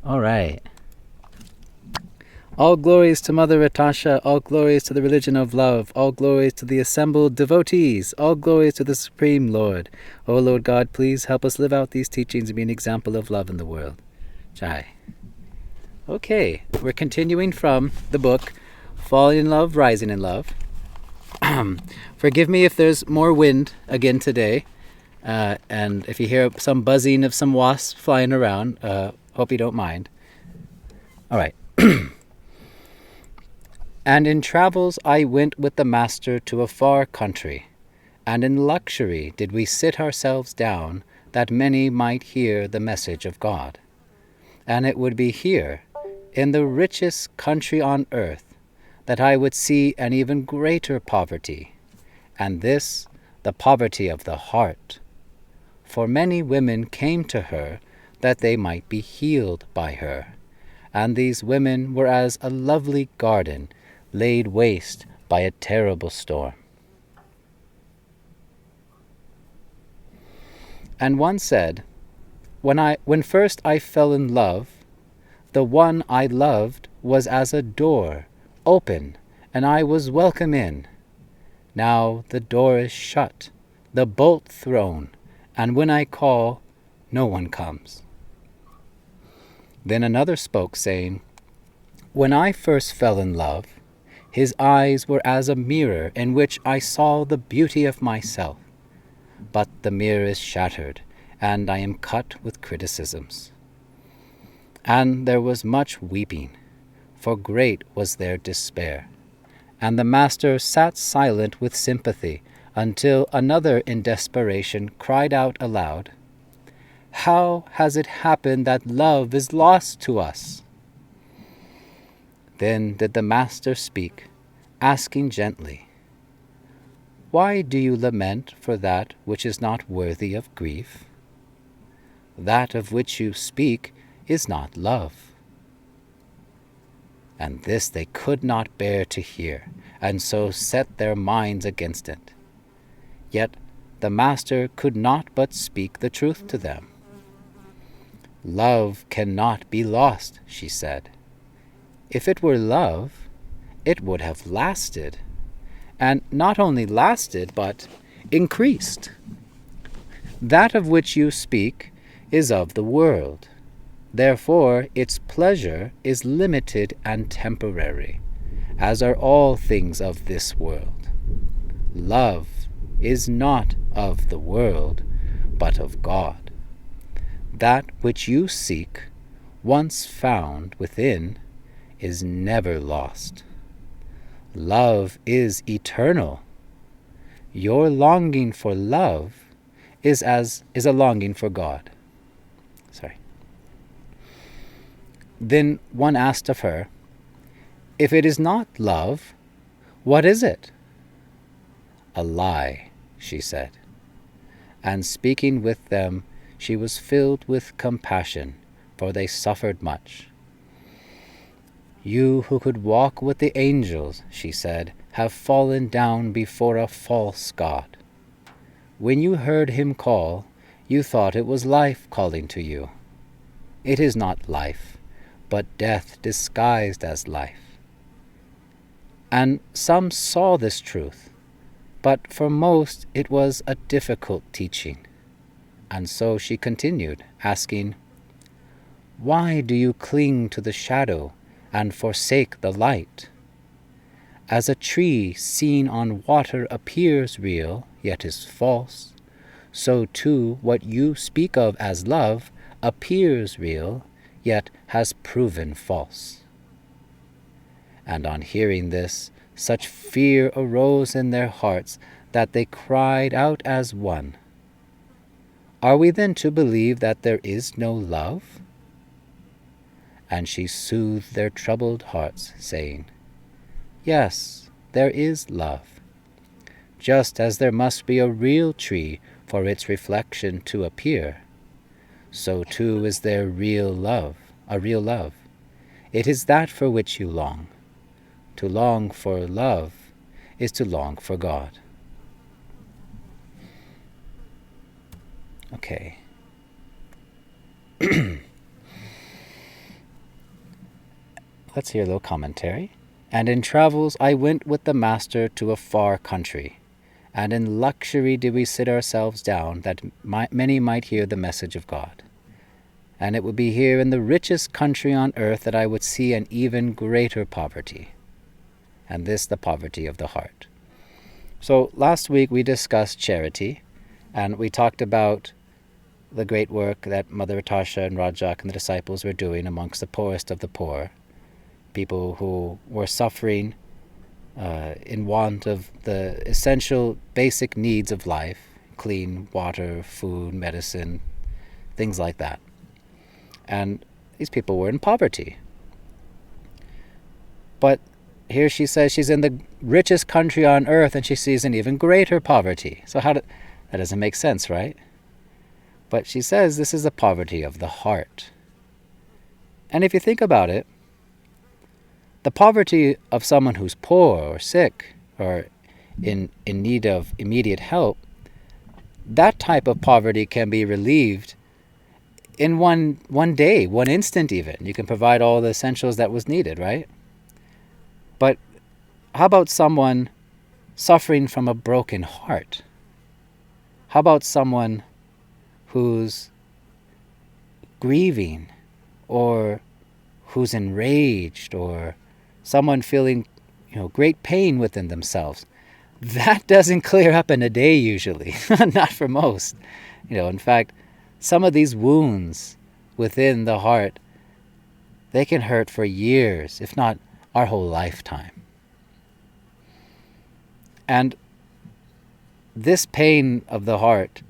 All right. All glories to Mother Natasha, all glories to the religion of love, all glories to the assembled devotees, all glories to the Supreme Lord. O Lord God, please help us live out these teachings and be an example of love in the world. Jai. Okay, we're continuing from the book Falling in Love, Rising in Love. Forgive me if there's more wind again today, and if you hear some buzzing of some wasps flying around, hope you don't mind. All right. And in travels I went with the Master to a far country, and in luxury did we sit ourselves down, that many might hear the message of God. And it would be here, in the richest country on earth, that I would see an even greater poverty, and this the poverty of the heart. For many women came to her that they might be healed by her, and these women were as a lovely garden laid waste by a terrible storm. And one said, When first I fell in love, the one I loved was as a door, open, and I was welcome in. Now the door is shut, the bolt thrown, and when I call, no one comes. Then another spoke, saying, When I first fell in love, his eyes were as a mirror in which I saw the beauty of myself. But the mirror is shattered, and I am cut with criticisms. And there was much weeping, for great was their despair. And the Master sat silent with sympathy, until another in desperation cried out aloud, How has it happened that love is lost to us? Then did the Master speak, asking gently, Why do you lament for that which is not worthy of grief? That of which you speak is not love. And this they could not bear to hear, and so set their minds against it. Yet the Master could not but speak the truth to them. Love cannot be lost, she said. If it were love, it would have lasted, and not only lasted, but increased. That of which you speak is of the world. Therefore its pleasure is limited and temporary, as are all things of this world. Love is not of the world, but of God. That which you seek, once found within, is never lost. Love is eternal. Your longing for love is a longing for God. Then one asked of her, If it is not love, what is it? A lie, she said. And speaking with them, she was filled with compassion, for they suffered much. You who could walk with the angels, she said, have fallen down before a false god. When you heard him call, you thought it was life calling to you. It is not life, but death disguised as life. And some saw this truth, but for most it was a difficult teaching. And so she continued, asking, Why do you cling to the shadow and forsake the light? As a tree seen on water appears real, yet is false, so too what you speak of as love appears real, yet has proven false. And on hearing this, such fear arose in their hearts that they cried out as one, Are we then to believe that there is no love? And she soothed their troubled hearts, saying, Yes, there is love. Just as there must be a real tree for its reflection to appear, so too is there real love, a real love. It is that for which you long. To long for love is to long for God. Okay. let's hear a little commentary. And in travels I went with the master to a far country, and in luxury did we sit ourselves down, that many might hear the message of God. And it would be here in the richest country on earth that I would see an even greater poverty, and this the poverty of the heart. So last week we discussed charity, and we talked about the great work that Mother Tasha and Rajak and the disciples were doing amongst the poorest of the poor, people who were suffering in want of the essential basic needs of life, clean water, food, medicine, things like that. And these people were in poverty. But here she says she's in the richest country on earth and she sees an even greater poverty. So that doesn't make sense, right? But she says this is the poverty of the heart. And if you think about it, the poverty of someone who's poor or sick or in need of immediate help, that type of poverty can be relieved in one day, one instant even. You can provide all the essentials that was needed, right? But how about someone suffering from a broken heart? How about someone who's grieving or who's enraged or someone feeling, great pain within themselves? That doesn't clear up in a day usually, not for most. In fact, some of these wounds within the heart, they can hurt for years, if not our whole lifetime. And this pain of the heart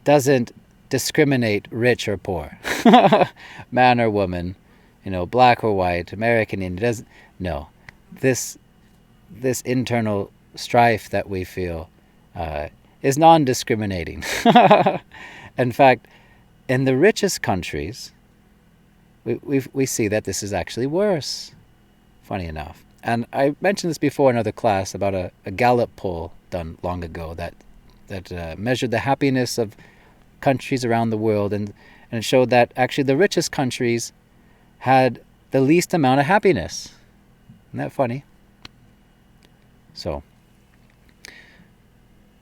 doesn't discriminate rich or poor, man or woman, black or white, American, Indian. Doesn't. No, this internal strife that we feel is non-discriminating. In fact, in the richest countries, we see that this is actually worse, funny enough. And I mentioned this before in another class about a Gallup poll done long ago that measured the happiness of countries around the world, and it showed that actually the richest countries had the least amount of happiness. Isn't that funny? So,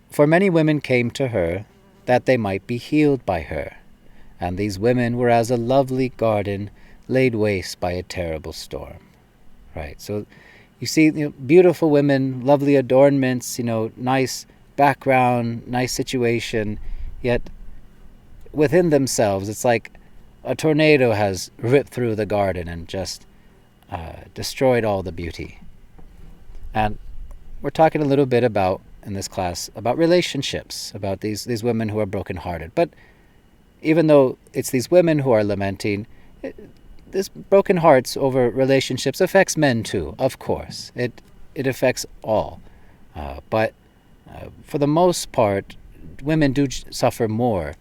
for many women came to her that they might be healed by her, and these women were as a lovely garden laid waste by a terrible storm. Right, so you see beautiful women, lovely adornments, nice background, nice situation, yet within themselves it's like a tornado has ripped through the garden and just destroyed all the beauty. And we're talking a little bit about, in this class, about relationships, about these women who are brokenhearted. But even though it's these women who are lamenting, this broken hearts over relationships affects men too, of course. It affects all. But for the most part, women do suffer more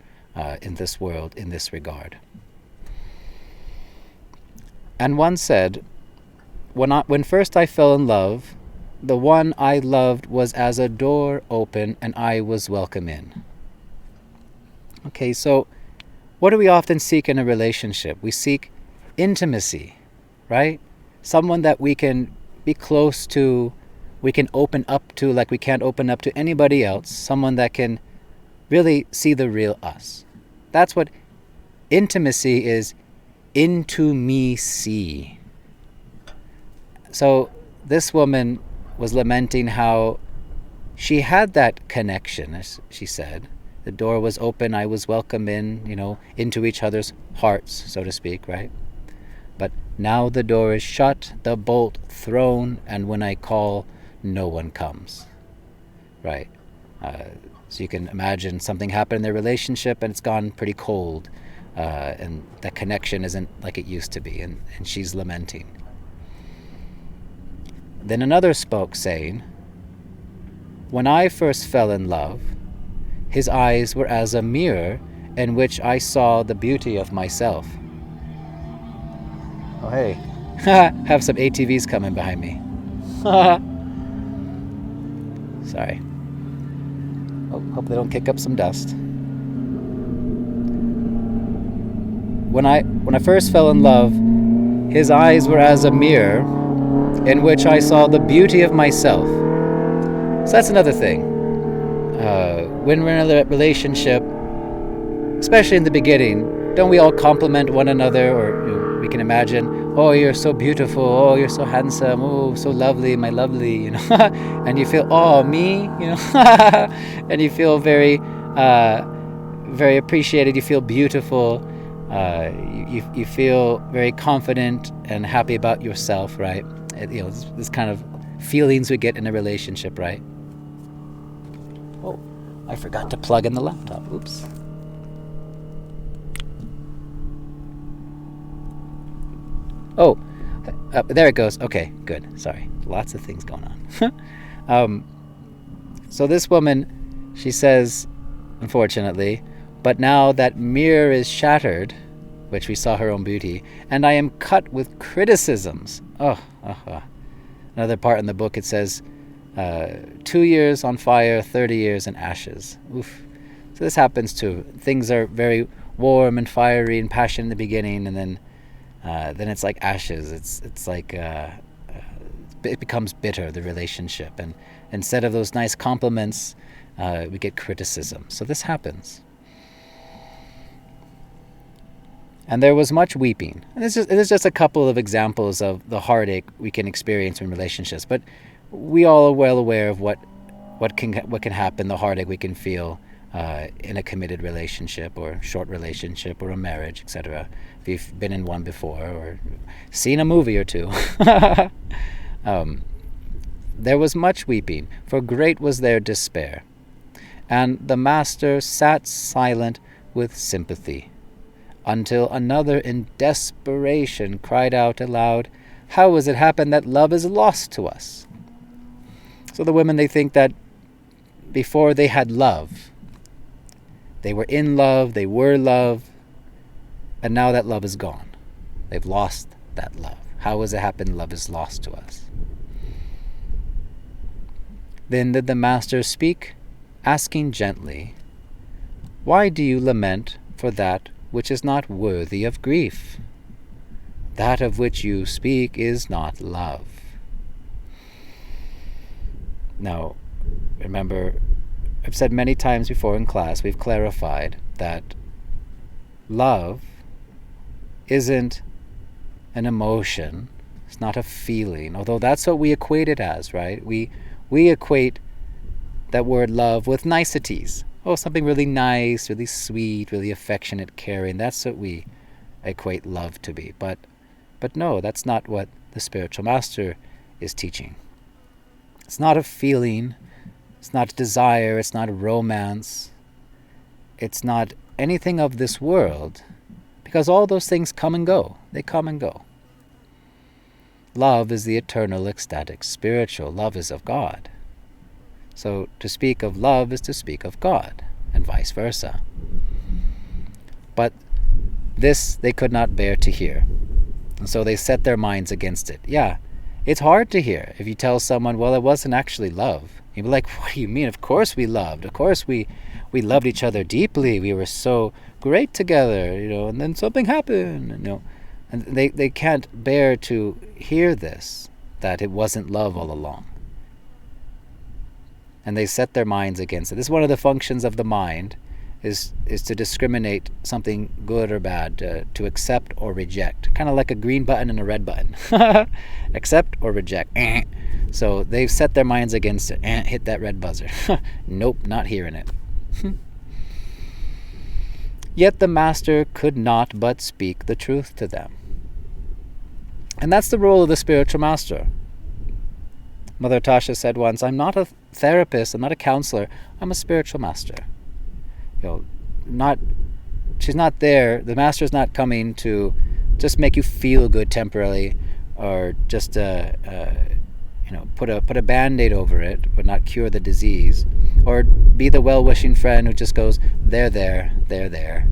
in this world in this regard. And one said, when first I fell in love, the one I loved was as a door open and I was welcome in. Okay, so what do we often seek in a relationship? We seek intimacy, right? Someone that we can be close to, we can open up to like we can't open up to anybody else. Someone that can really see the real us. That's what intimacy is. Into me see. So this woman was lamenting how she had that connection, as she said. The door was open, I was welcome in, into each other's hearts, so to speak, right? But now the door is shut, the bolt thrown, and when I call, no one comes. Right? So you can imagine something happened in their relationship and it's gone pretty cold. And that connection isn't like it used to be, and she's lamenting. Then another spoke, saying, when I first fell in love, his eyes were as a mirror in which I saw the beauty of myself. Oh, hey. Have some ATVs coming behind me. Sorry. Oh, hope they don't kick up some dust. When I first fell in love, His eyes were as a mirror in which I saw the beauty of myself. So that's another thing. When we're in a relationship, especially in the beginning, don't we all compliment one another? Or we can imagine, oh, you're so beautiful, oh, you're so handsome, oh, so lovely, my lovely, and you feel, oh, me, and you feel very very appreciated, you feel beautiful, you feel very confident and happy about yourself, right? This kind of feelings we get in a relationship, right? Oh, I forgot to plug in the laptop. Oops. Oh, there it goes. Okay, good. Sorry. Lots of things going on. So this woman, she says, unfortunately, but now that mirror is shattered, which we saw her own beauty, and I am cut with criticisms. Another part in the book, it says, 2 years on fire, 30 years in ashes. Oof. So this happens too. Things are very warm and fiery and passionate in the beginning, and then it's like ashes. It's like it becomes bitter, the relationship, and instead of those nice compliments, we get criticism. So this happens. And there was much weeping. And this is just a couple of examples of the heartache we can experience in relationships. But we all are well aware of what can happen, the heartache we can feel in a committed relationship or short relationship or a marriage, etc. If you've been in one before or seen a movie or two. There was much weeping, for great was their despair. And the master sat silent with sympathy, until another in desperation cried out aloud, how has it happened that love is lost to us? So the women, they think that before they had love, they were in love, they were love, and now that love is gone. They've lost that love. How has it happened love is lost to us? Then did the master speak, asking gently, why do you lament for that which is not worthy of grief? That of which you speak is not love. Now, remember, I've said many times before in class, we've clarified that love isn't an emotion, it's not a feeling, although that's what we equate it as, right? We equate that word love with niceties. Oh, something really nice, really sweet, really affectionate, caring. That's what we equate love to be. But no, that's not what the spiritual master is teaching. It's not a feeling. It's not a desire. It's not a romance. It's not anything of this world, because all those things come and go. They come and go. Love is the eternal, ecstatic, spiritual. Love is of God. So to speak of love is to speak of God, and vice versa. But this they could not bear to hear, and so they set their minds against it. Yeah, it's hard to hear if you tell someone, well, it wasn't actually love. You'd be like, what do you mean? Of course we loved. Of course we loved each other deeply. We were so great together, and then something happened, And they can't bear to hear this, that it wasn't love all along. And they set their minds against it. This is one of the functions of the mind, is to discriminate something good or bad, to accept or reject. Kind of like a green button and a red button. Accept or reject. So they've set their minds against it. Hit that red buzzer. Nope, not hearing it. Yet the master could not but speak the truth to them. And that's the role of the spiritual master. Mother Tasha said once, I'm not a therapist, I'm not a counselor, I'm a spiritual master. She's not there, the master's not coming to just make you feel good temporarily, or just put a band-aid over it, but not cure the disease, or be the well-wishing friend who just goes, there. The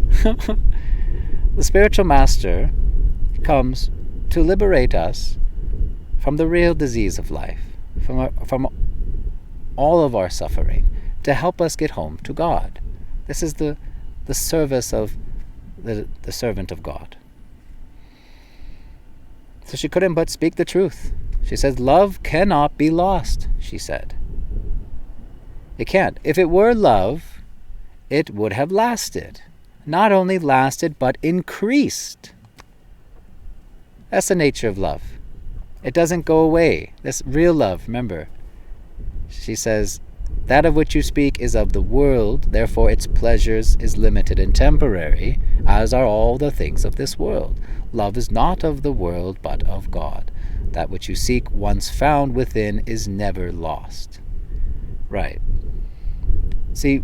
spiritual master comes to liberate us from the real disease of life, from all of our suffering, to help us get home to God. This is the service of the servant of God. So she couldn't but speak the truth. She says, love cannot be lost, she said. It can't. If it were love, it would have lasted. Not only lasted, but increased. That's the nature of love. It doesn't go away. That's real love, remember. She says, that of which you speak is of the world, therefore its pleasures is limited and temporary, as are all the things of this world. Love is not of the world, but of God. That which you seek, once found within, is never lost. Right. See,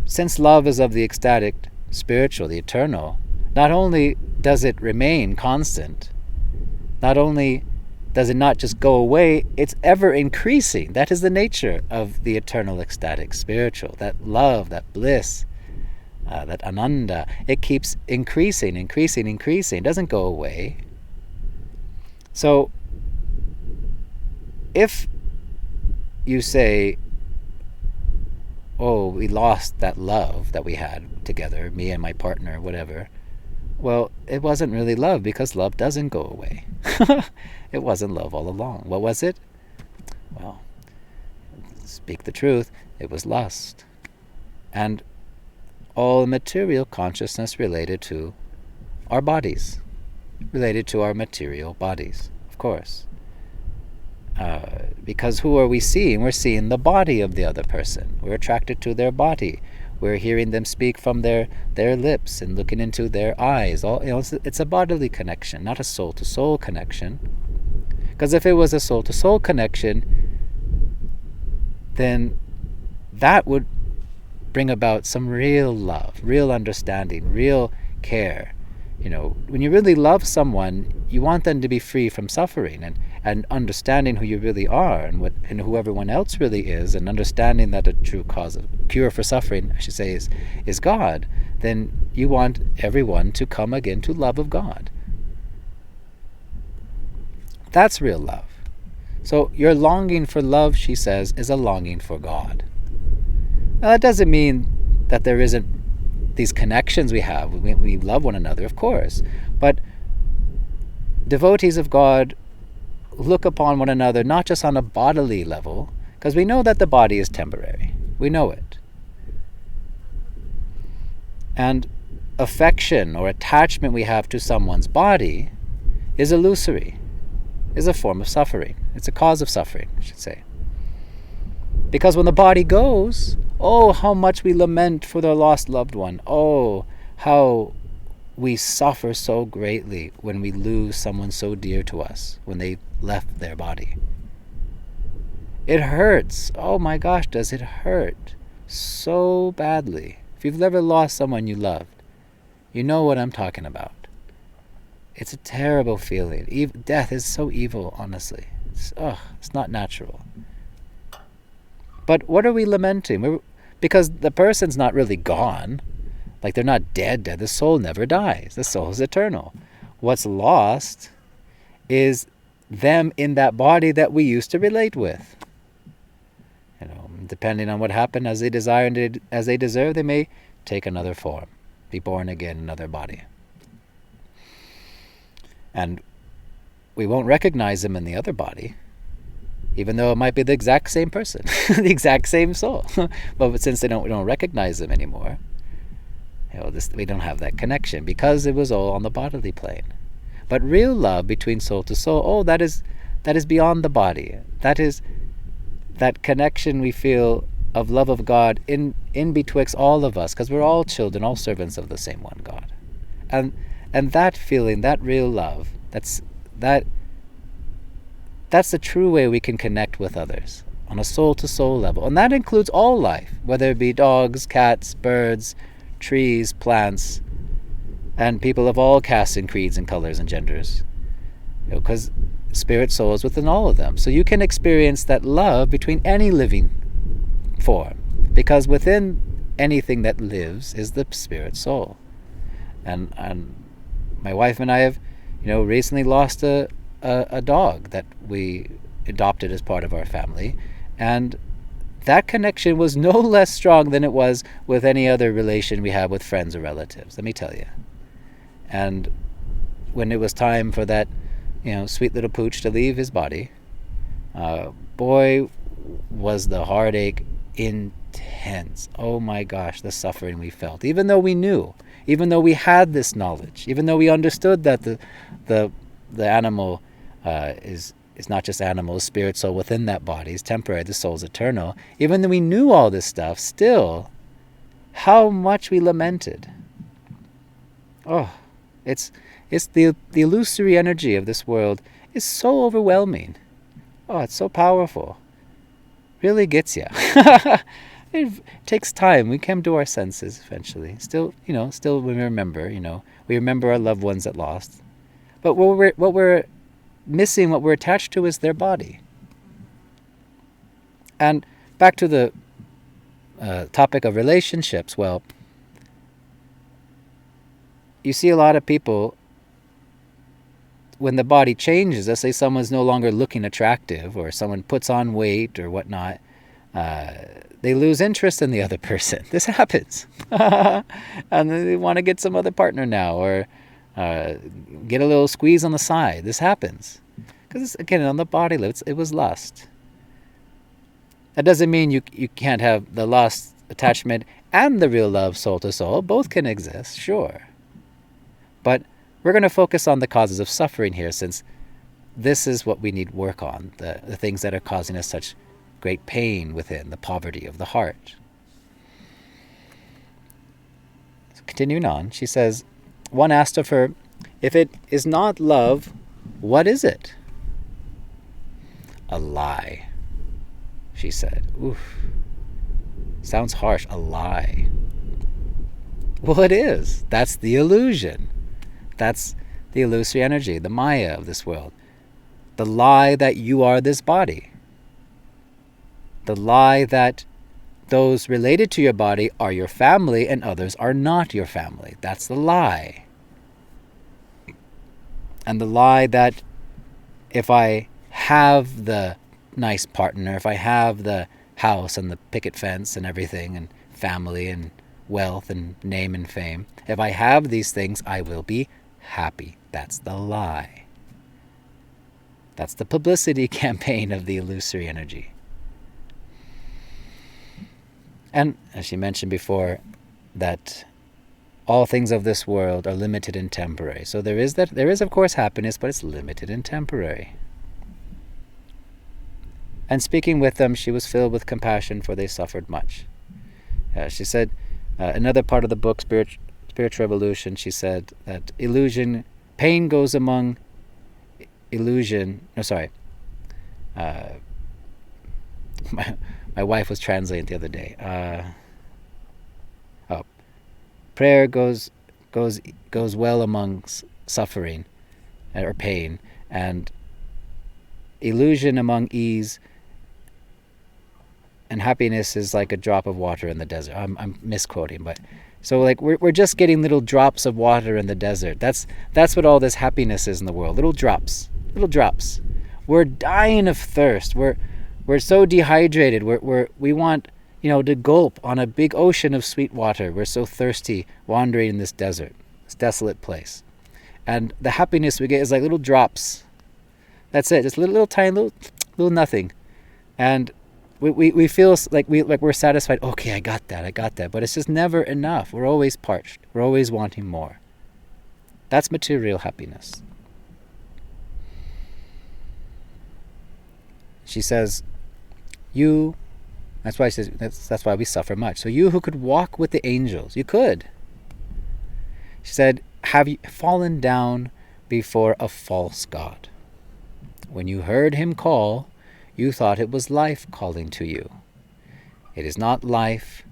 since love is of the ecstatic, spiritual, the eternal, not only does it remain constant, not only does it not just go away, it's ever increasing. That is the nature of the eternal, ecstatic, spiritual. That love, that bliss, that ananda, it keeps increasing. It doesn't go away. So, if you say, oh, we lost that love that we had together, me and my partner, whatever, well, it wasn't really love, because love doesn't go away. It wasn't love all along. What was it? Well, speak the truth, it was lust. And all material consciousness related to our bodies, related to our material bodies, of course. Because who are we seeing? We're seeing the body of the other person. We're attracted to their body. We're hearing them speak from their lips and looking into their eyes. It's a bodily connection, not a soul-to-soul connection. Because if it was a soul-to-soul connection, then that would bring about some real love, real understanding, real care. When you really love someone, you want them to be free from suffering, and understanding who you really are and who everyone else really is, and understanding that a true cure for suffering, I should say, is God. Then you want everyone to come again to love of God. That's real love. So your longing for love, she says, is a longing for God. Now that doesn't mean that there isn't these connections we have. We love one another, of course. But devotees of God look upon one another not just on a bodily level, because we know that the body is temporary. We know it. And affection or attachment we have to someone's body is illusory, is a form of suffering. It's a cause of suffering, I should say. Because when the body goes, oh, how much we lament for the lost loved one. Oh, how we suffer so greatly when we lose someone so dear to us, when they left their body. It hurts. Oh my gosh, does it hurt so badly. If you've ever lost someone you loved, you know what I'm talking about. It's a terrible feeling. Death is so evil, honestly. It's not natural. But what are we lamenting? Because the person's not really gone. Like, they're not dead. The soul never dies. The soul is eternal. What's lost is them in that body that we used to relate with. Depending on what happened, as they desire and as they deserve, they may take another form, be born again in another body. And we won't recognize them in the other body, even though it might be the exact same person, the exact same soul. But since we don't recognize them anymore, we don't have that connection, because it was all on the bodily plane. But real love between soul to soul, that is beyond the body. That is that connection we feel of love of God in betwixt all of us, because we're all children, all servants of the same one God. And that feeling, that real love, that's the true way we can connect with others on a soul-to-soul level. And that includes all life, whether it be dogs, cats, birds, trees, plants, and people of all castes and creeds and colors and genders. Because spirit soul is within all of them. So you can experience that love between any living form, because within anything that lives is the spirit soul. And my wife and I have, recently lost a dog that we adopted as part of our family, and that connection was no less strong than it was with any other relation we have with friends or relatives, let me tell you. And when it was time for that sweet little pooch to leave his body, boy, was the heartache intense. Oh my gosh, the suffering we felt. Even though we knew, even though we had this knowledge, even though we understood that the animal is not just animal, spirit, soul within that body is temporary, the soul is eternal. Even though we knew all this stuff, still, how much we lamented. Oh, it's the illusory energy of this world is so overwhelming. Oh, it's so powerful. Really gets you. It takes time. We come to our senses eventually. Still we remember. We remember our loved ones that lost. But what we're missing, what we're attached to, is their body. And back to the topic of relationships. Well, you see a lot of people, when the body changes, let's say someone's no longer looking attractive, or someone puts on weight or whatnot, they lose interest in the other person. This happens. And they want to get some other partner now, or get a little squeeze on the side. This happens. Because, again, on the body level, it was lust. That doesn't mean you can't have the lust attachment and the real love soul to soul. Both can exist, sure. But we're going to focus on the causes of suffering here, since this is what we need work on, the things that are causing us such great pain within, the poverty of the heart. So continuing on, she says, one asked of her, if it is not love, what is it? A lie, she said. Oof. Sounds harsh, a lie. Well, it is. That's the illusion. That's the illusory energy, the Maya of this world. The lie that you are this body. The lie that those related to your body are your family and others are not your family. That's the lie. And the lie that if I have the nice partner, if I have the house and the picket fence and everything, and family and wealth and name and fame, if I have these things, I will be happy. That's the lie. That's the publicity campaign of the illusory energy. And as she mentioned before, that all things of this world are limited and temporary. So there is of course happiness, but it's limited and temporary. And speaking with them, she was filled with compassion, for they suffered much. She said, another part of the book, Spiritual Evolution, she said that pain goes among illusion. No, sorry. My wife was translating the other day. Prayer goes well among suffering or pain, and illusion among ease, and happiness is like a drop of water in the desert. I'm misquoting, but so like we're just getting little drops of water in the desert. That's what all this happiness is in the world. Little drops. We're dying of thirst. We're so dehydrated. We want to gulp on a big ocean of sweet water. We're so thirsty, wandering in this desert, this desolate place, and the happiness we get is like little drops. That's it. Just little tiny little nothing, and we feel like we're satisfied. Okay, I got that. But it's just never enough. We're always parched. We're always wanting more. That's material happiness. She says, that's why she says that's why we suffer much. So you who could walk with the angels, you could. She said, have you fallen down before a false god? When you heard him call, you thought it was life calling to you. It is not life,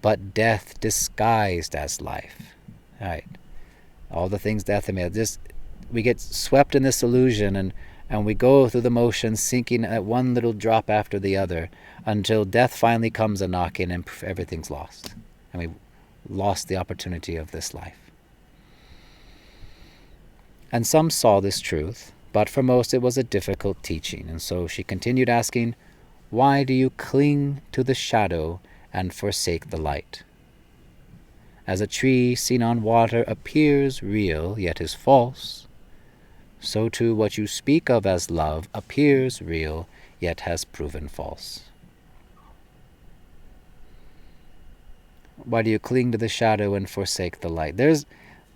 but death disguised as life. Right? All the things death made. We get swept in this illusion, and we go through the motions, sinking at one little drop after the other, until death finally comes a knocking and everything's lost. And we've lost the opportunity of this life. And some saw this truth, but for most it was a difficult teaching. And so she continued asking, why do you cling to the shadow and forsake the light? As a tree seen on water appears real, yet is false, so too what you speak of as love appears real, yet has proven false. Why do you cling to the shadow and forsake the light? There's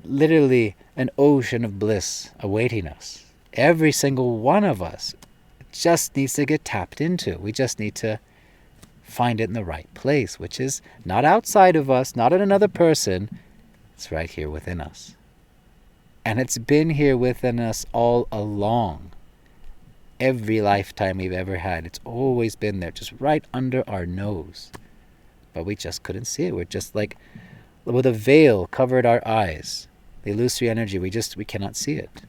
literally an ocean of bliss awaiting us. Every single one of us just needs to get tapped into. We just need to find it in the right place, which is not outside of us, not in another person. It's right here within us. And it's been here within us all along. Every lifetime we've ever had, it's always been there, just right under our nose. But we just couldn't see it. We're just like, with a veil covered our eyes. The illusory energy, we cannot see it.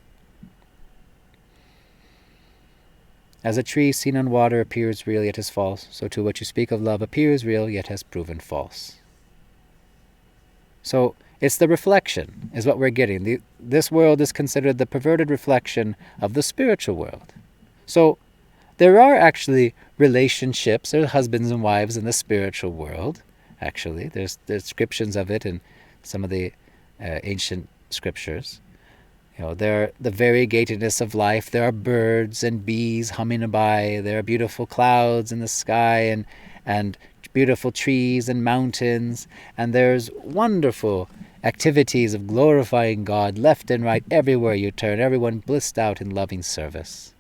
As a tree seen on water appears real, yet is false, so too what you speak of love appears real, yet has proven false. So it's the reflection, is what we're getting. This world is considered the perverted reflection of the spiritual world. So there are actually relationships, there are husbands and wives in the spiritual world, actually. There's descriptions of it in some of the ancient scriptures. There are the variegatedness of life. There are birds and bees humming by. There are beautiful clouds in the sky and beautiful trees and mountains. And there's wonderful activities of glorifying God left and right everywhere you turn. Everyone blissed out in loving service.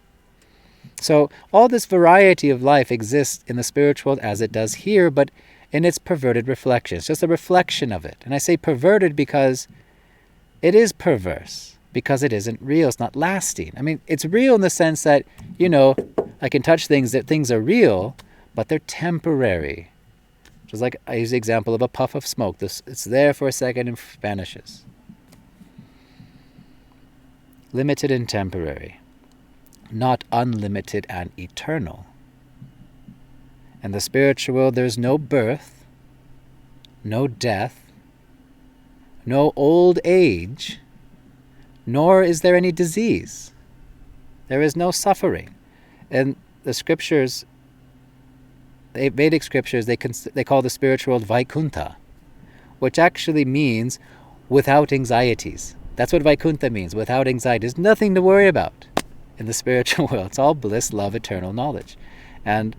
So all this variety of life exists in the spiritual world as it does here, but in its perverted reflection. It's just a reflection of it. And I say perverted because it is perverse. Because it isn't real. It's not lasting. I mean, it's real in the sense that, I can touch things, that things are real, but they're temporary. Just like I use the example of a puff of smoke. It's there for a second and vanishes. Limited and temporary. Not unlimited and eternal. In the spiritual world, there's no birth, no death, no old age, nor is there any disease. There is no suffering. And the scriptures, the Vedic scriptures, they call the spiritual world Vaikuntha, which actually means without anxieties. That's what Vaikuntha means, without anxiety. There's nothing to worry about in the spiritual world. It's all bliss, love, eternal knowledge. And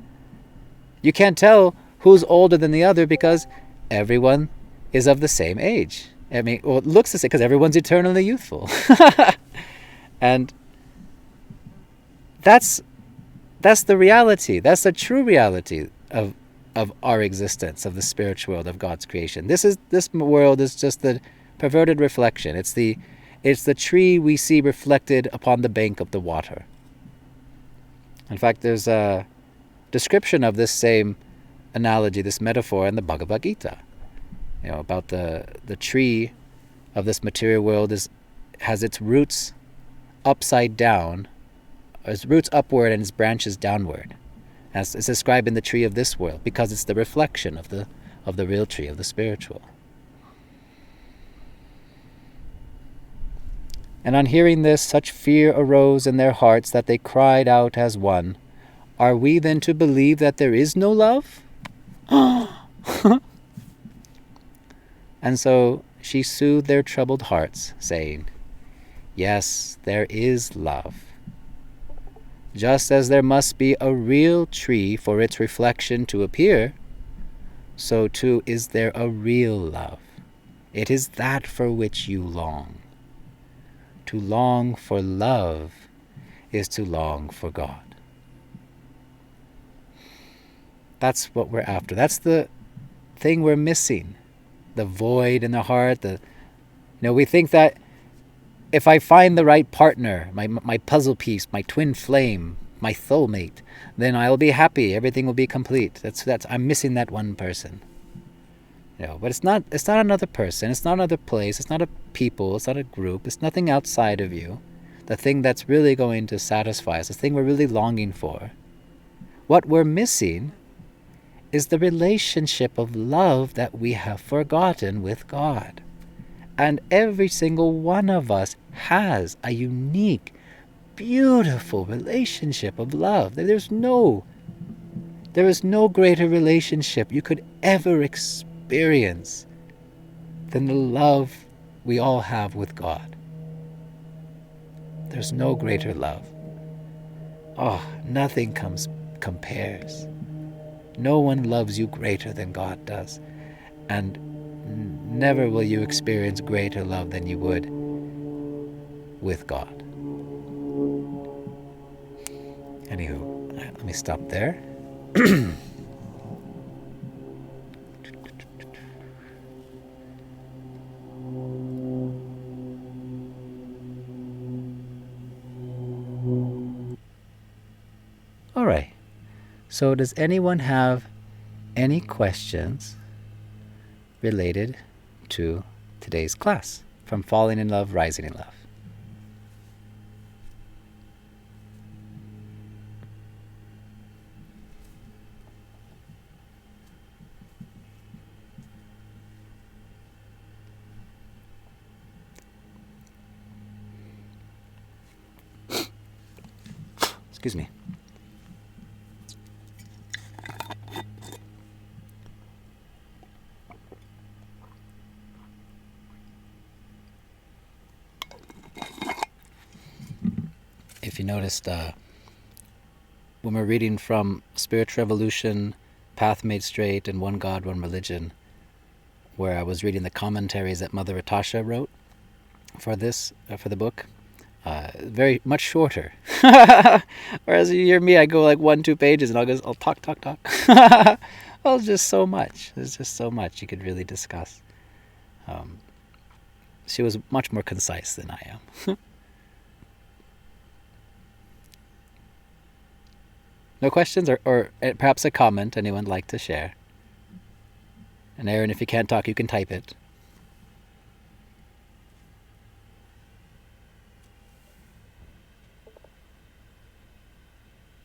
you can't tell who's older than the other because everyone is of the same age. I mean, well, it looks the same because everyone's eternally youthful. And that's the reality. That's the true reality of our existence, of the spiritual world, of God's creation. This world is just the perverted reflection. It's the tree we see reflected upon the bank of the water. In fact, there's a description of this same analogy, this metaphor in the Bhagavad Gita. About the tree of this material world has its roots upside down, its roots upward and its branches downward, as is described in the tree of this world, because it's the reflection of the real tree of the spiritual. And on hearing this, such fear arose in their hearts that they cried out as one, "Are we then to believe that there is no love?" And so she soothed their troubled hearts, saying, "Yes, there is love. Just as there must be a real tree for its reflection to appear, so too is there a real love. It is that for which you long. To long for love is to long for God." That's what we're after. That's the thing we're missing. The void in the heart. We think that if I find the right partner, my puzzle piece, my twin flame, my soulmate, then I'll be happy. Everything will be complete. I'm missing that one person. But it's not another person. It's not another place. It's not a people. It's not a group. It's nothing outside of you. The thing that's really going to satisfy us, the thing we're really longing for. What we're missing is the relationship of love that we have forgotten with God. And every single one of us has a unique, beautiful relationship of love. There is no greater relationship you could ever experience than the love we all have with God. There's no greater love. Oh, nothing compares. No one loves you greater than God does. And never will you experience greater love than you would with God. Anywho, let me stop there. All right. So does anyone have any questions related to today's class from Falling in Love, Rising in Love? Excuse me. If you noticed, when we're reading from Spiritual Revolution, Path Made Straight, and One God, One Religion, where I was reading the commentaries that Mother Atasha wrote for the book, very much shorter. Whereas you hear me, I go like 1-2 pages, and I'll talk. Well, it's just so much. There's just so much you could really discuss. She was much more concise than I am. No questions, or perhaps a comment anyone would like to share? And Aaron, if you can't talk, you can type it.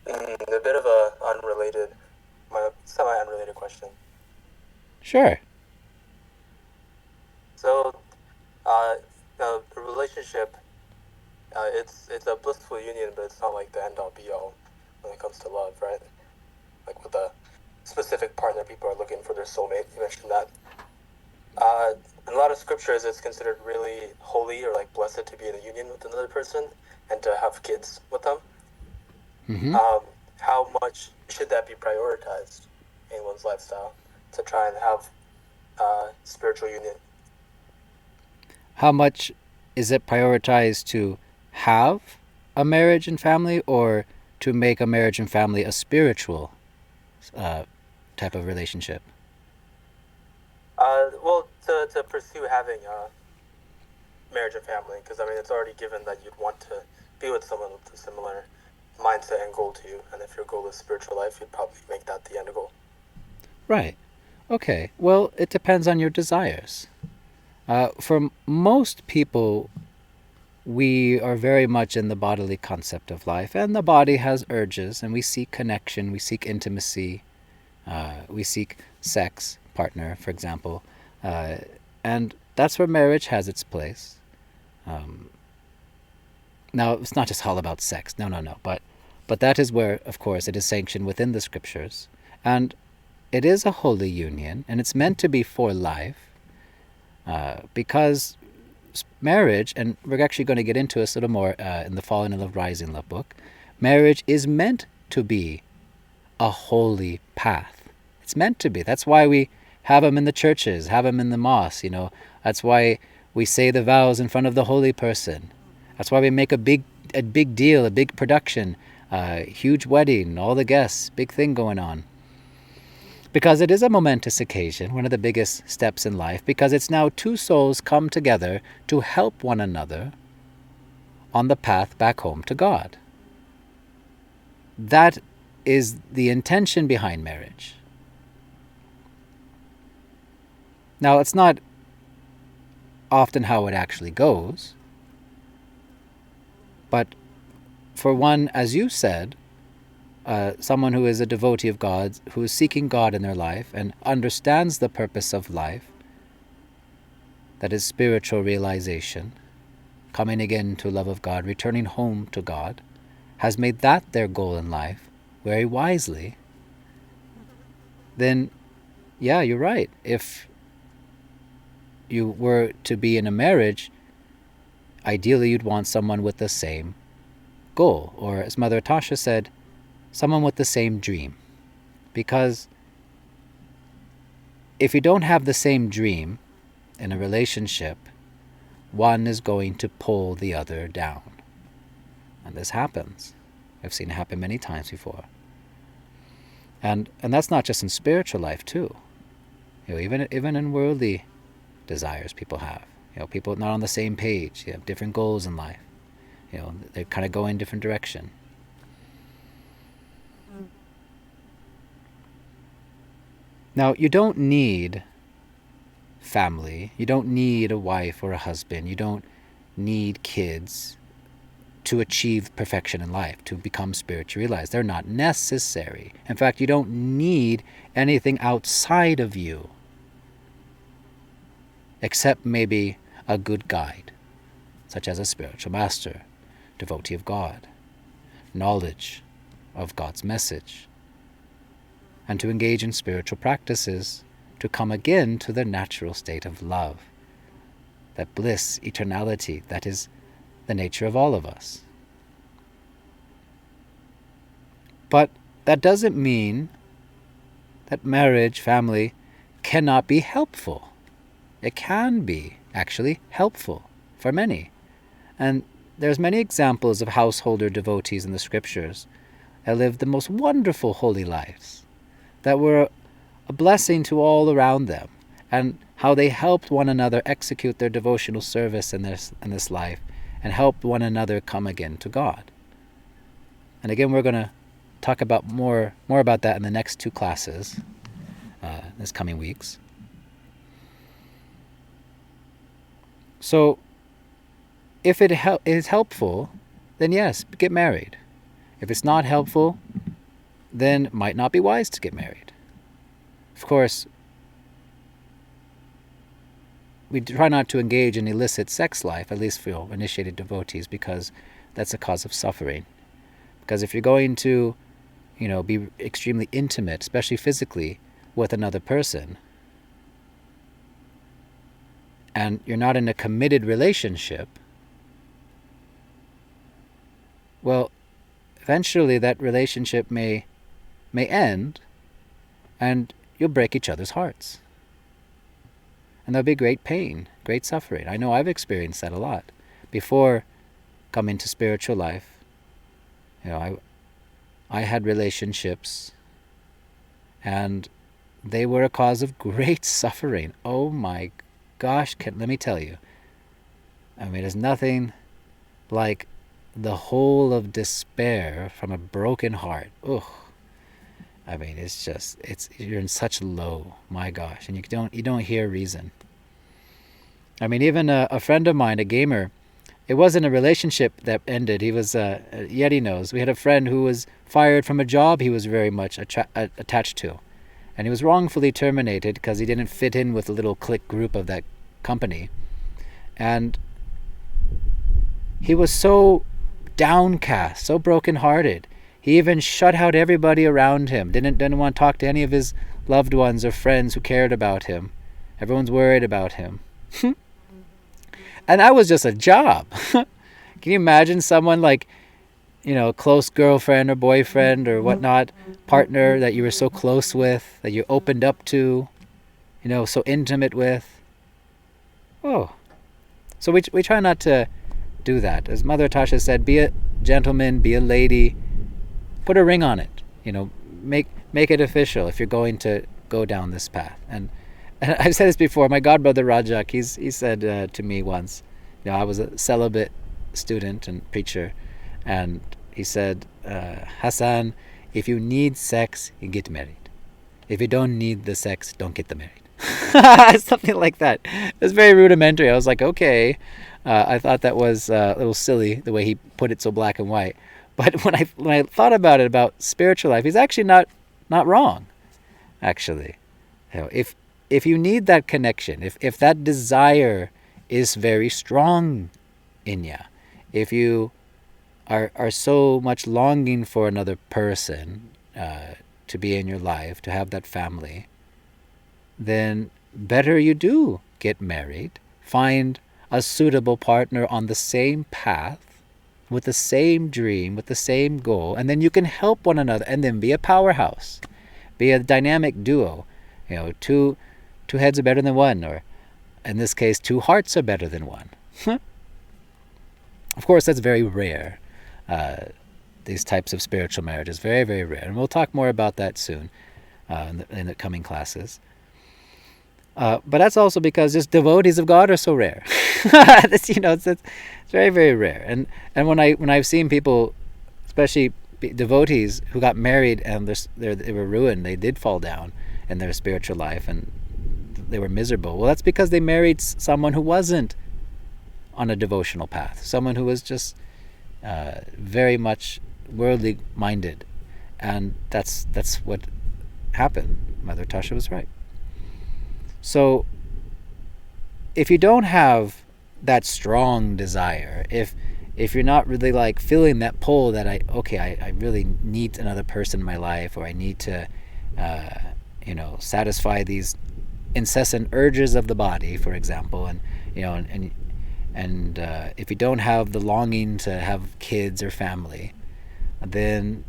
A bit of a semi-unrelated question. Sure. So, the relationship, it's a blissful union, but it's not like the end-all be-all when it comes to love, right? Like with a specific partner, people are looking for their soulmate. You mentioned that. In a lot of scriptures, it's considered really holy or like blessed to be in a union with another person and to have kids with them. Mm-hmm. How much should that be prioritized in one's lifestyle to try and have spiritual union? How much is it prioritized to have a marriage and family, or to make a marriage and family a spiritual type of relationship? Well, to pursue having a marriage and family, because I mean it's already given that you'd want to be with someone with a similar mindset and goal to you, and if your goal is spiritual life, you'd probably make that the end goal. Right. Okay. Well, it depends on your desires. For most people, we are very much in the bodily concept of life, and the body has urges, and we seek connection, we seek intimacy, we seek sex, partner, for example, and that's where marriage has its place. Now, it's not just all about sex, no, but that is where, of course, it is sanctioned within the scriptures, and it is a holy union, and it's meant to be for life, because marriage, and we're actually going to get into this a little more in the Falling in Love, Rising in Love book, marriage is meant to be a holy path. It's meant to be. That's why we have them in the churches, have them in the mosque, That's why we say the vows in front of the holy person. That's why we make a big deal, a big production, huge wedding, all the guests, big thing going on. Because it is a momentous occasion, one of the biggest steps in life, because it's now two souls come together to help one another on the path back home to God. That is the intention behind marriage. Now, it's not often how it actually goes, but for one, as you said, someone who is a devotee of God, who is seeking God in their life and understands the purpose of life, that is spiritual realization, coming again to love of God, returning home to God, has made that their goal in life very wisely, then, yeah, you're right. If you were to be in a marriage ideally you'd want someone with the same goal, or as Mother Tasha said, someone with the same dream. Because if you don't have the same dream in a relationship, one is going to pull the other down. And this happens. I've seen it happen many times before. And that's not just in spiritual life too. Even in worldly desires people have. People not on the same page. You have different goals in life. They kind of go in different direction. Now, you don't need family. You don't need a wife or a husband. You don't need kids to achieve perfection in life, to become spiritually realized. They're not necessary. In fact, you don't need anything outside of you, except maybe a good guide, such as a spiritual master, devotee of God, knowledge of God's message, and to engage in spiritual practices to come again to the natural state of love, that bliss, eternality, that is the nature of all of us. But that doesn't mean that marriage, family, cannot be helpful. It can be actually helpful for many. And there's many examples of householder devotees in the scriptures that lived the most wonderful holy lives, that were a blessing to all around them, and how they helped one another execute their devotional service in this life, and helped one another come again to God. And again, we're going to talk about more about that in the next two classes, this coming weeks. So, if it is helpful, then yes, get married. If it's not helpful, then it might not be wise to get married. Of course, we try not to engage in illicit sex life, at least for initiated devotees, because that's a cause of suffering. Because if you're going to, be extremely intimate, especially physically, with another person, and you're not in a committed relationship, well, eventually that relationship may end, and you'll break each other's hearts. And there'll be great pain, great suffering. I know I've experienced that a lot. Before coming to spiritual life, I had relationships, and they were a cause of great suffering. Oh my gosh, let me tell you. There's nothing like the whole of despair from a broken heart. Ugh. You're in such low, my gosh, and you don't hear reason. Even a friend of mine, a gamer, it wasn't a relationship that ended. He was, Yeti knows, we had a friend who was fired from a job he was very much attached to. And he was wrongfully terminated because he didn't fit in with the little clique group of that company. And he was so downcast, so brokenhearted. He even shut out everybody around him. Didn't want to talk to any of his loved ones or friends who cared about him. Everyone's worried about him. And that was just a job. Can you imagine someone like, a close girlfriend or boyfriend or whatnot, partner that you were so close with, that you opened up to, so intimate with? Oh. So we try not to do that. As Mother Tasha said, be a gentleman, be a lady, put a ring on it. Make it official if you're going to go down this path. And I've said this before. My godbrother Rajak, he said to me once, I was a celibate student and preacher, and he said, Hassan, if you need sex, you get married. If you don't need the sex, don't get married. Something like that. It was very rudimentary. I was like, okay. I thought that was a little silly the way he put it so black and white. But when I thought about it, about spiritual life, he's actually not wrong. Actually, if you need that connection, if that desire is very strong in you, if you are so much longing for another person to be in your life, to have that family, then better you do get married. Find a suitable partner on the same path, with the same dream, with the same goal, and then you can help one another, and then be a powerhouse, be a dynamic duo. Two heads are better than one, or in this case, two hearts are better than one. Of course, that's very rare. These types of spiritual marriages, very, very rare, and we'll talk more about that soon in the coming classes. But that's also because just devotees of God are so rare. It's very, very rare. And when I've seen people, especially devotees who got married and they were ruined, they did fall down in their spiritual life and they were miserable. Well, that's because they married someone who wasn't on a devotional path, someone who was just very much worldly minded, and that's what happened. Mother Tasha was right. So if you don't have that strong desire, if you're not really like feeling that pull that I really need another person in my life, or I need to satisfy these incessant urges of the body, for example, and if you don't have the longing to have kids or family, then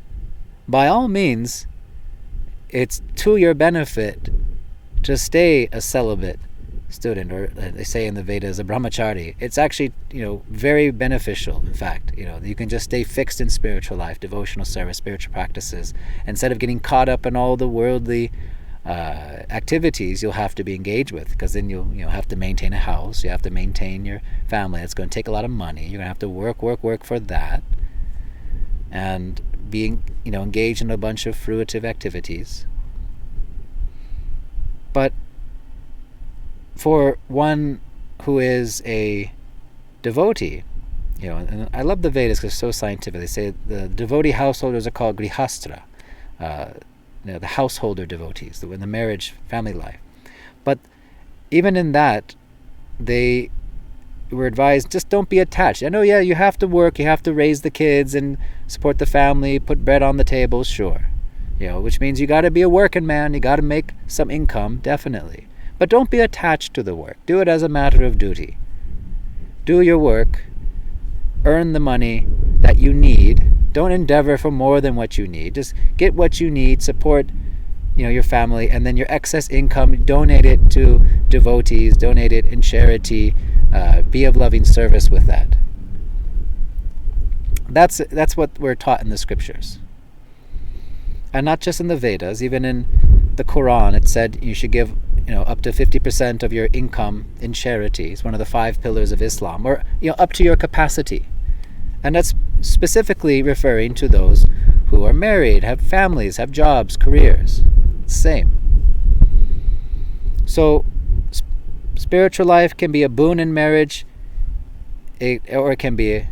by all means it's to your benefit to stay a celibate student, or they say in the Vedas, a brahmachari. It's actually, very beneficial. In fact, you can just stay fixed in spiritual life, devotional service, spiritual practices, instead of getting caught up in all the worldly activities you'll have to be engaged with, because then you'll have to maintain a house, you have to maintain your family. It's going to take a lot of money. You're going to have to work for that, and being engaged in a bunch of fruitive activities. But for one who is a devotee, and I love the Vedas because it's so scientific. They say the devotee householders are called grihastra, the householder devotees, in the marriage family life. But even in that, they were advised, just don't be attached. I know, you have to work, you have to raise the kids and support the family, put bread on the table, sure. Which means you got to be a working man, you got to make some income, definitely. But don't be attached to the work. Do it as a matter of duty. Do your work, earn the money that you need. Don't endeavor for more than what you need. Just get what you need, support your family, and then your excess income, donate it to devotees, donate it in charity, be of loving service with that. That's what we're taught in the scriptures. And not just in the Vedas, even in the Quran, it said you should give up to 50% of your income in charity. It's one of the 5 pillars of Islam, or up to your capacity. And that's specifically referring to those who are married, have families, have jobs, careers. It's the same. So spiritual life can be a boon in marriage, or it can be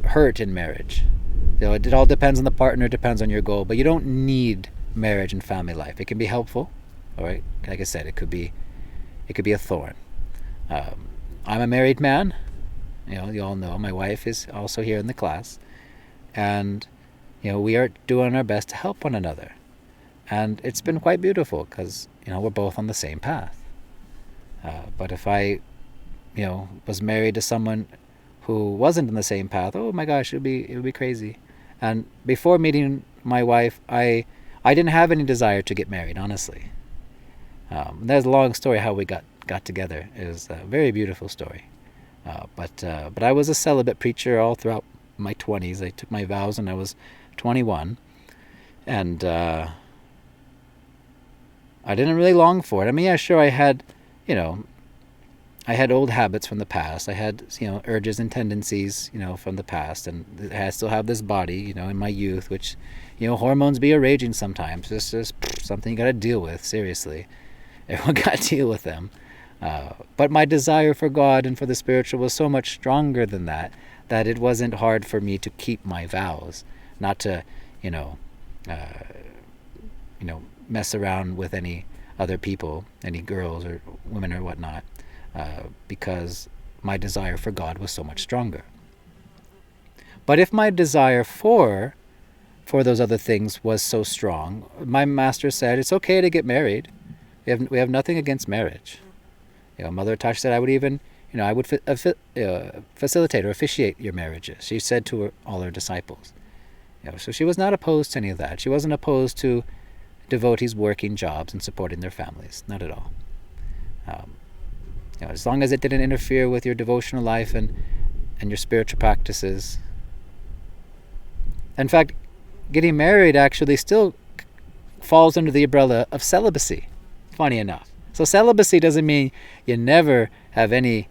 hurt in marriage. It all depends on the partner, depends on your goal, but you don't need marriage and family life. It can be helpful, all right? Like I said, it could be a thorn. I'm a married man. You all know my wife is also here in the class, and we are doing our best to help one another, and it's been quite beautiful because we're both on the same path. But if I was married to someone who wasn't on the same path, oh my gosh, it would be crazy. And before meeting my wife, I didn't have any desire to get married, honestly. There's a long story how we got together. It was a very beautiful story. But I was a celibate preacher all throughout my 20s. I took my vows when I was 21. And I didn't really long for it. I mean, yeah, sure, I had old habits from the past. I had, urges and tendencies, from the past. And I still have this body, in my youth, which, hormones be raging sometimes. It's just something you got to deal with, seriously. Everyone got to deal with them. But my desire for God and for the spiritual was so much stronger than that it wasn't hard for me to keep my vows, not to, mess around with any other people, any girls or women or whatnot, because my desire for God was so much stronger. But if my desire for those other things was so strong, my master said it's okay to get married. We have nothing against marriage. Mother Tasha said, I would even, I would facilitate or officiate your marriages. She said to all her disciples. So she was not opposed to any of that. She wasn't opposed to devotees working jobs and supporting their families. Not at all. As long as it didn't interfere with your devotional life and your spiritual practices. In fact, getting married actually still falls under the umbrella of celibacy, funny enough. So celibacy doesn't mean you never have any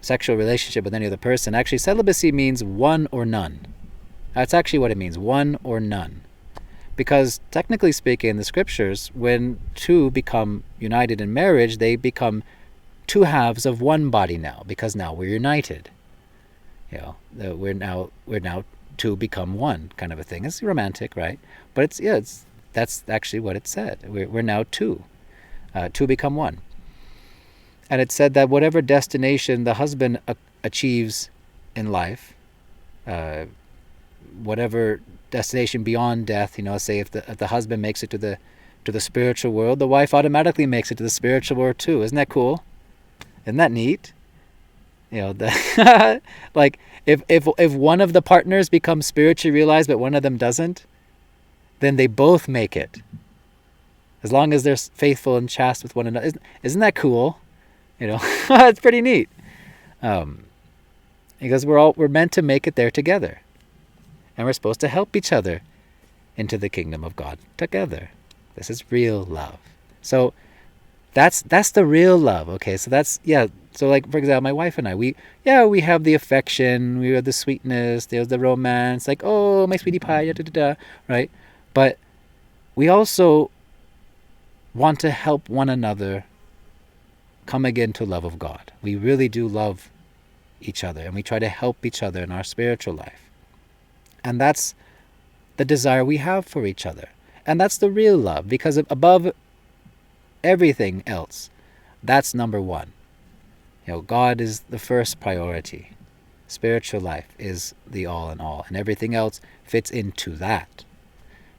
sexual relationship with any other person. Actually, celibacy means one or none. That's actually what it means, one or none. Because technically speaking, in the scriptures, when two become united in marriage, they become two halves of one body now, because now we're united. We're now two become one, kind of a thing. It's romantic, right? But that's actually what it said. We're now two. Two become one. And it said that whatever destination the husband achieves in life, whatever destination beyond death, say if the husband makes it to the spiritual world, the wife automatically makes it to the spiritual world too. Isn't that cool? Isn't that neat? Like if one of the partners becomes spiritually realized but one of them doesn't, then they both make it. As long as they're faithful and chaste with one another. Isn't that cool? It's pretty neat. Because we're meant to make it there together. And we're supposed to help each other into the kingdom of God together. This is real love. So that's the real love, okay? So so like, for example, my wife and I, we have the affection, we have the sweetness, there's the romance, like, oh, my sweetie pie, right? But we also want to help one another come again to love of God. We really do love each other, and we try to help each other in our spiritual life. And that's the desire we have for each other. And that's the real love, because above everything else, that's number one. God is the first priority. Spiritual life is the all in all, and everything else fits into that,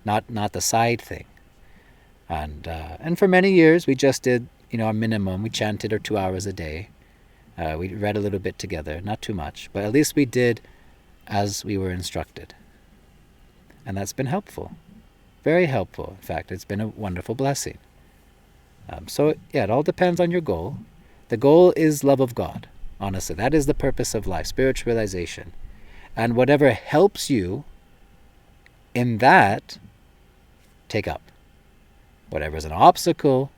not the side thing. And for many years, we just did, our minimum. We chanted our 2 hours a day. We read a little bit together, not too much, but at least we did as we were instructed. And that's been helpful. Very helpful. In fact, it's been a wonderful blessing. So it all depends on your goal. The goal is love of God, honestly. That is the purpose of life, spiritual realization. And whatever helps you in that, take up. Whatever is an obstacle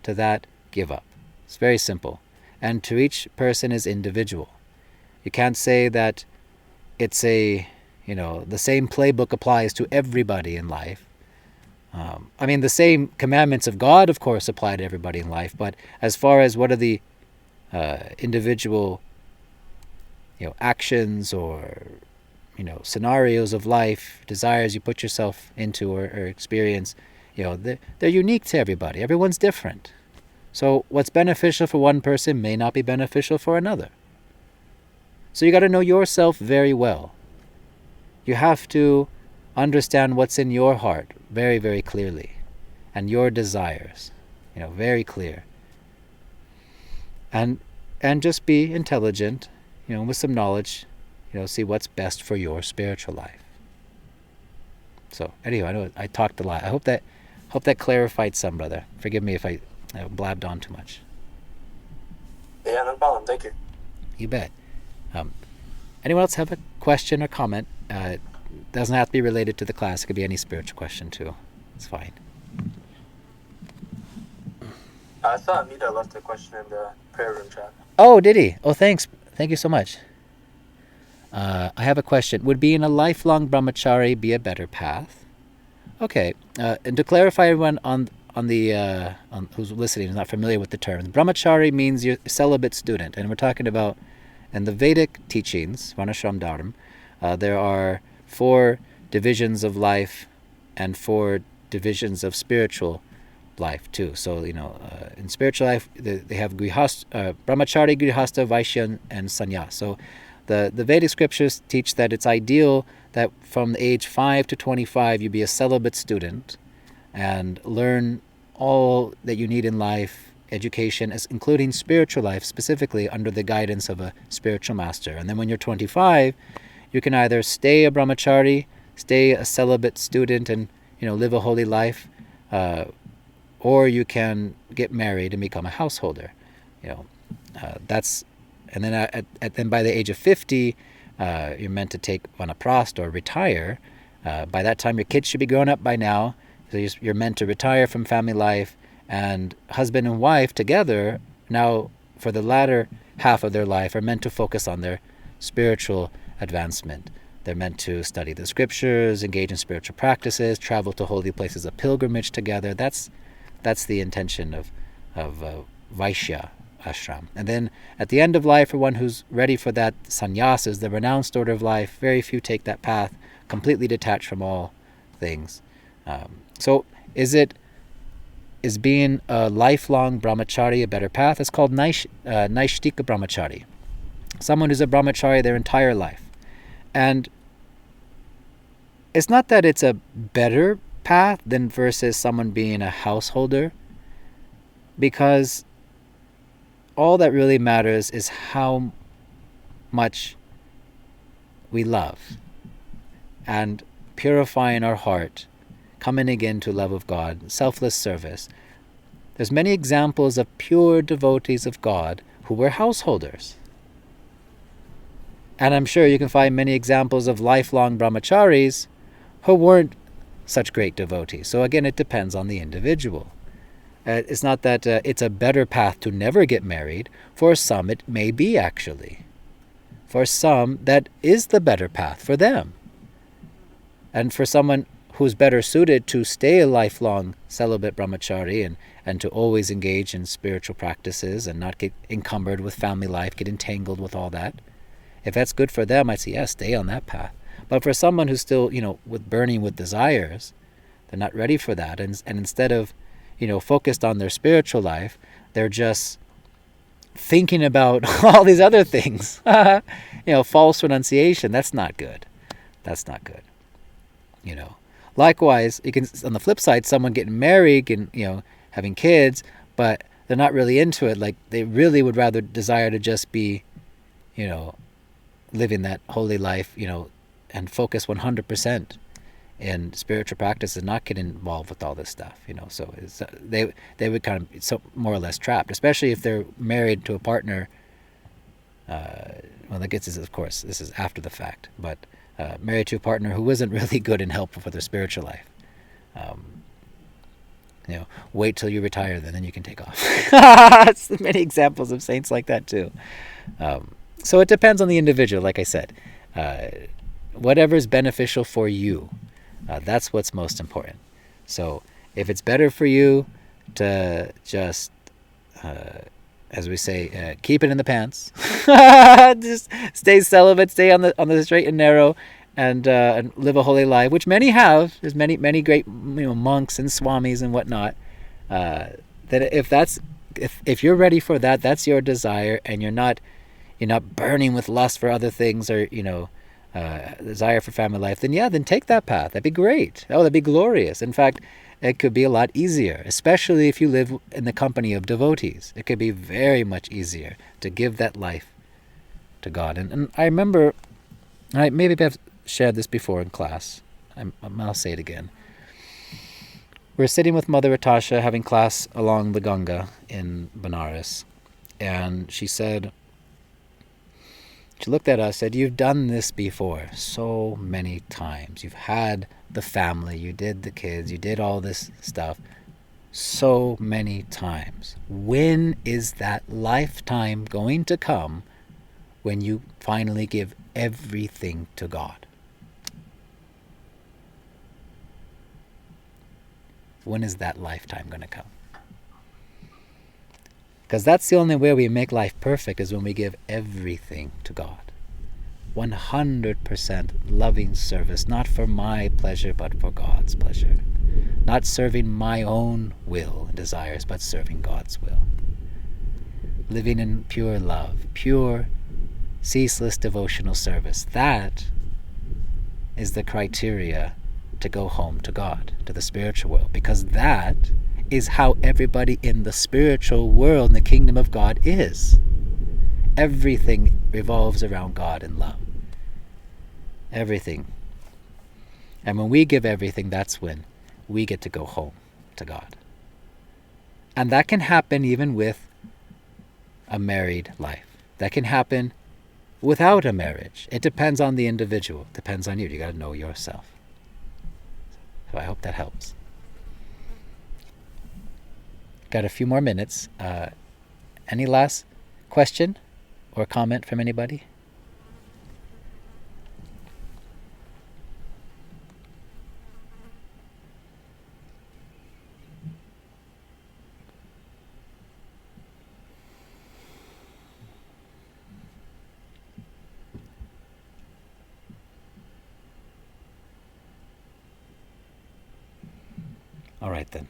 to that, give up. It's very simple. And to each person is individual. You can't say that it's the same playbook applies to everybody in life. The same commandments of God, of course, apply to everybody in life. But as far as what are the individual, actions or, scenarios of life, desires you put yourself into or experience, they're unique to everybody. Everyone's different. So what's beneficial for one person may not be beneficial for another. So you got to know yourself very well. You have to understand what's in your heart very, very clearly, and your desires, very clear. And just be intelligent, with some knowledge, see what's best for your spiritual life. So anyway, I know I talked a lot. I hope that clarified some, brother. Forgive me if I blabbed on too much. Yeah, no problem. Thank you. You bet. Anyone else have a question or comment? It doesn't have to be related to the class. It could be any spiritual question too. It's fine. I saw Amita left a question in the prayer room chat. Oh, did he? Oh, thanks. Thank you so much. I have a question. Would being a lifelong brahmachari be a better path? Okay. And to clarify, everyone on who's listening is not familiar with the terms, brahmachari means you're a celibate student, and we're talking about in the Vedic teachings, Varnashram Dharma, there are 4 divisions of life and 4 divisions of spiritual life too. So, in spiritual life, they have brahmachari, grihastha, vaishya, and sannyas. So the Vedic scriptures teach that it's ideal that from the age 5 to 25, you be a celibate student and learn all that you need in life education, including spiritual life, specifically under the guidance of a spiritual master. And then when you're 25, you can either stay a brahmachari, stay a celibate student and, live a holy life, or you can get married and become a householder. And then then by the age of 50, you're meant to take vanaprastha or retire. By that time, your kids should be grown up by now. So you're meant to retire from family life, and husband and wife together now for the latter half of their life are meant to focus on their spiritual advancement. They're meant to study the scriptures, engage in spiritual practices, travel to holy places of pilgrimage together. That's the intention of vasiya ashram. And then at the end of life, for one who's ready for that, sannyas, the renounced order of life, very few take that path, completely detached from all things. So is being a lifelong brahmachari a better path? It's called naishtika brahmachari. Someone who's a brahmachari their entire life. And it's not that it's a better path than versus someone being a householder, because all that really matters is how much we love and purifying our heart, coming again to love of God, selfless service. There's many examples of pure devotees of God who were householders. And I'm sure you can find many examples of lifelong brahmacharis who weren't such great devotees. So again, it depends on the individual. It's not that it's a better path to never get married. For some, it may be actually. For some, that is the better path for them. And for someone who's better suited to stay a lifelong celibate brahmachari and to always engage in spiritual practices and not get encumbered with family life, get entangled with all that, if that's good for them, I'd say, yes, stay on that path. But for someone who's still, burning with desires, they're not ready for that. And instead of, focused on their spiritual life, they're just thinking about all these other things. False renunciation. That's not good. That's not good. Likewise, you can, on the flip side, someone getting married and, having kids, but they're not really into it. Like they really would rather desire to just be, living that holy life, and focus 100% in spiritual practice and not get involved with all this stuff, So they would kind of more or less trapped, especially if they're married to a partner. Well, that gets us, of course, this is after the fact, but married to a partner who wasn't really good and helpful for their spiritual life. Wait till you retire, then you can take off. It's many examples of saints like that too. So it depends on the individual, like I said. Whatever's beneficial for you, that's what's most important. So if it's better for you to just, as we say, keep it in the pants, just stay celibate, stay on the straight and narrow, and live a holy life, which many have. There's many great monks and swamis and whatnot. That if you're ready for that, that's your desire, and you're not burning with lust for other things or desire for family life, then take that path. That'd be great. Oh, that'd be glorious. In fact, it could be a lot easier, especially if you live in the company of devotees. It could be very much easier to give that life to God. And I remember, maybe I've shared this before in class. I'll say it again. We're sitting with Mother Atasha having class along the Ganga in Benares, and she looked at us, said, "You've done this before so many times. You've had the family, you did the kids, you did all this stuff so many times. When is that lifetime going to come when you finally give everything to God? When is that lifetime going to come?" Because that's the only way we make life perfect, is when we give everything to God. 100% loving service, not for my pleasure, but for God's pleasure. Not serving my own will and desires, but serving God's will. Living in pure love, pure, ceaseless devotional service. That is the criteria to go home to God, to the spiritual world, because that is how everybody in the spiritual world, in the kingdom of God, is. Everything revolves around God and love. Everything. And when we give everything, that's when we get to go home to God. And that can happen even with a married life. That can happen without a marriage. It depends on the individual. It depends on you. You got to know yourself. So I hope that helps. Got a few more minutes. Any last question or comment from anybody? All right then.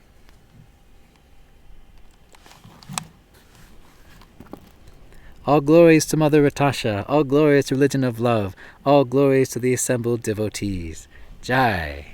All glories to Mother Ratasha, all glories to Religion of Love, all glories to the assembled devotees. Jai.